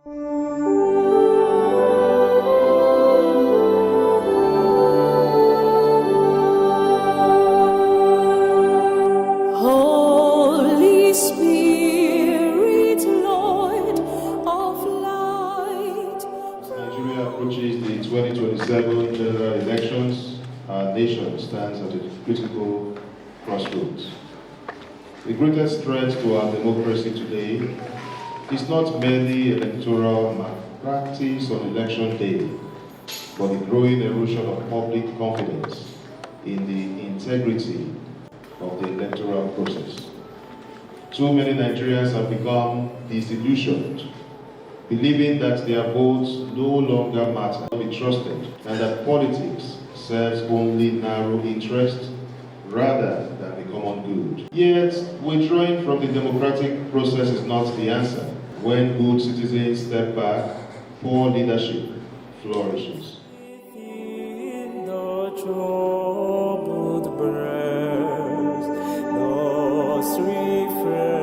Holy Spirit, Lord of light. As Nigeria approaches the 2027 general elections, our nation stands at a critical crossroads. The greatest threat to our democracy today is not merely electoral malpractice on election day, but the growing erosion of public confidence in the integrity of the electoral process. Too many Nigerians have become disillusioned, believing that their votes no longer matter, not be trusted, and that politics serves only narrow interest rather than the common good. Yet, withdrawing from the democratic process is not the answer. When good citizens step back, poor leadership flourishes. In the troubled breast, thus refreshing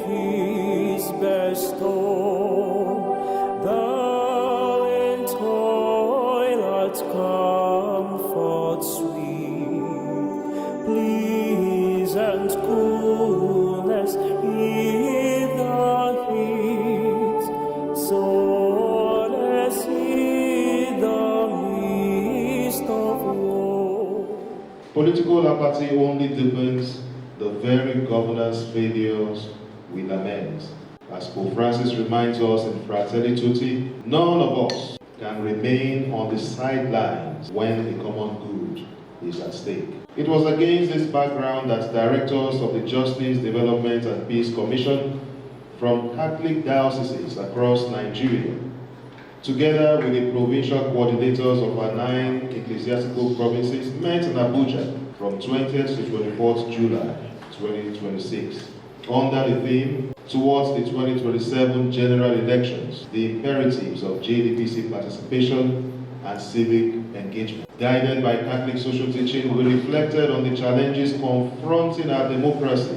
peace bestow. Thou in toil art comfort sweet, pleasant coolness in the heat, solace in the midst of woe. Political apathy only deepens the very governance failures we lament. As Pope Francis reminds us in Fratelli Tutti, none of us can remain on the sidelines when the common good is at stake. It was against this background that directors of the Justice, Development and Peace Commission from Catholic dioceses across Nigeria, together with the provincial coordinators of our 9 ecclesiastical provinces, met in Abuja from 20th to 24th July 2026 under the theme, towards the 2027 general elections, the imperatives of JDPC participation and civic engagement. Guided by Catholic social teaching, we reflected on the challenges confronting our democracy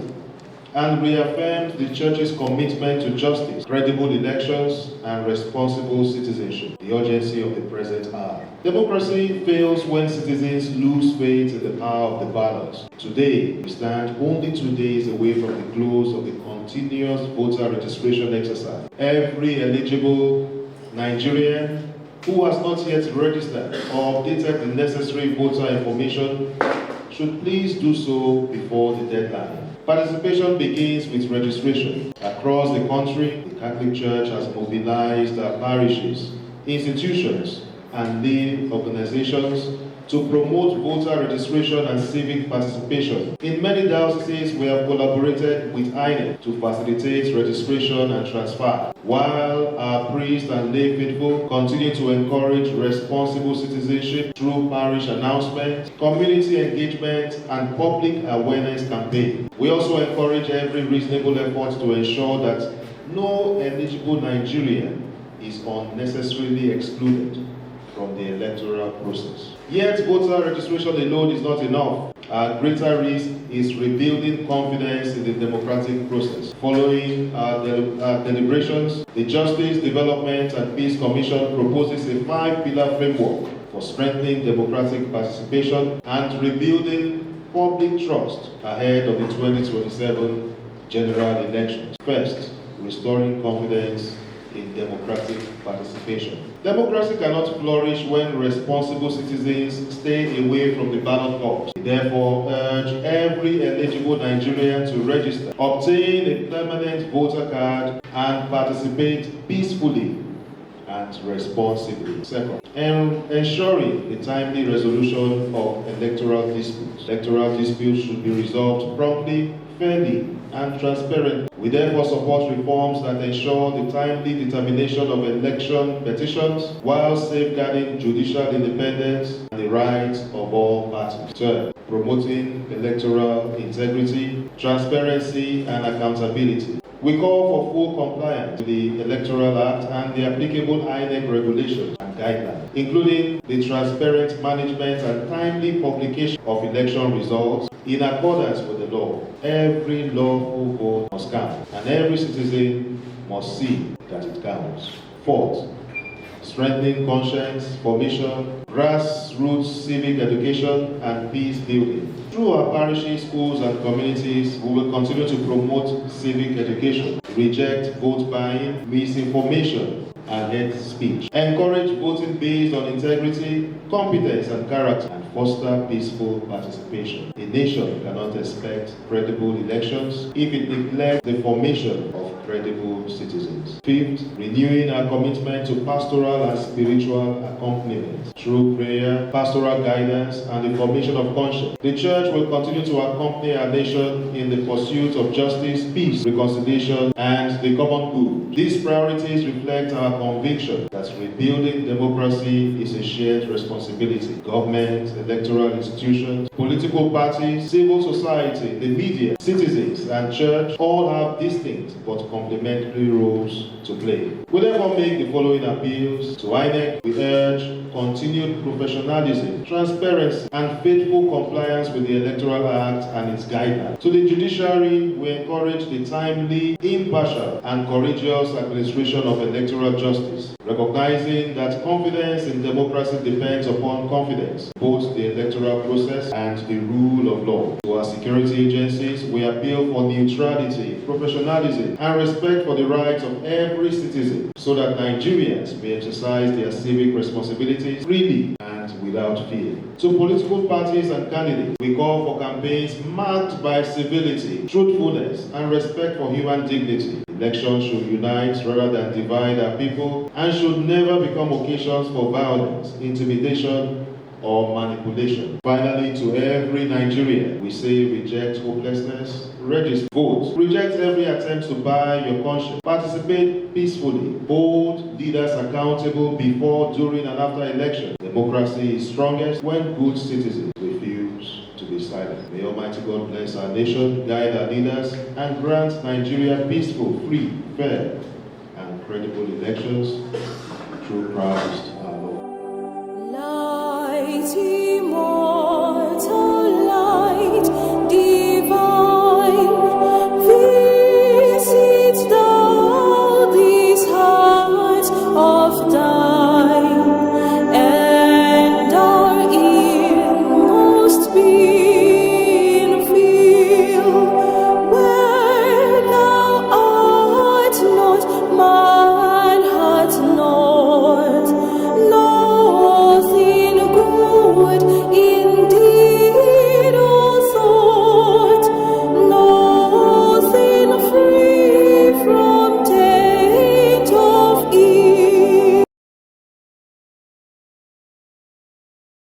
and reaffirmed the Church's commitment to justice, credible elections, and responsible citizenship, the urgency of the present hour. Democracy fails when citizens lose faith in the power of the ballot. Today, we stand only 2 days away from the close of the continuous voter registration exercise. Every eligible Nigerian who has not yet registered or updated the necessary voter information should please do so before the deadline. Participation begins with registration. Across the country, the Catholic Church has mobilized our parishes, institutions, and lay organizations to promote voter registration and civic participation. In many dioceses, we have collaborated with INEC to facilitate registration and transfer, while our priests and lay faithful continue to encourage responsible citizenship through parish announcements, community engagement, and public awareness campaigns. We also encourage every reasonable effort to ensure that no eligible Nigerian is unnecessarily excluded from the electoral process. Yet, voter registration alone is not enough. Our greater risk is rebuilding confidence in the democratic process. Following our deliberations, the Justice, Development and Peace Commission proposes a 5-pillar framework for strengthening democratic participation and rebuilding public trust ahead of the 2027 general elections. First, restoring confidence in democratic participation. Democracy cannot flourish when responsible citizens stay away from the ballot box. We therefore urge every eligible Nigerian to register, obtain a permanent voter card, and participate peacefully and responsibly. Second, ensuring the timely resolution of electoral disputes. Electoral disputes should be resolved promptly, fairly, and transparently. We therefore support reforms that ensure the timely determination of election petitions while safeguarding judicial independence and the rights of all parties. Third, promoting electoral integrity, transparency, and accountability. We call for full compliance with the Electoral Act and the applicable INEC regulations and guidelines, including the transparent management and timely publication of election results in accordance with the law. Every lawful vote must count, and every citizen must see that it counts. Fourth, strengthening conscience formation, grassroots civic education, and peace building. Through our parishes, schools, and communities, we will continue to promote civic education, reject vote buying, misinformation, and hate speech. Encourage voting based on integrity, competence, and character, and foster peaceful participation. A nation cannot expect credible elections if it neglects the formation of credible citizens. Fifth, renewing our commitment to pastoral and spiritual accompaniment through prayer, pastoral guidance, and the formation of conscience. The Church will continue to accompany our nation in the pursuit of justice, peace, reconciliation, and the common good. These priorities reflect our conviction that rebuilding democracy is a shared responsibility. Government, electoral institutions, political parties, civil society, the media, citizens, and church all have distinct but complementary roles to play. We therefore make the following appeals to INEC. We urge continued professionalism, transparency, and faithful compliance with the Electoral Act and its guidelines. To the judiciary, we encourage the timely, impartial, and courageous administration of electoral justice, recognizing that confidence in democracy depends upon confidence, both the electoral process and the rule of law. To our security agencies, we appeal for neutrality, professionalism, and respect for the rights of every citizen, so that Nigerians may exercise their civic responsibilities freely and without fear. To political parties and candidates, we call for campaigns marked by civility, truthfulness, and respect for human dignity. Elections should unite rather than divide our people, and should never become occasions for violence, intimidation, or manipulation. Finally, to every Nigerian, we say reject hopelessness, register, vote, reject every attempt to buy your conscience, participate peacefully, hold leaders accountable before, during, and after election. Democracy is strongest when good citizens refuse to be silent. May Almighty God bless our nation, guide our leaders, and grant Nigeria peaceful, free, fair, and credible elections through Christ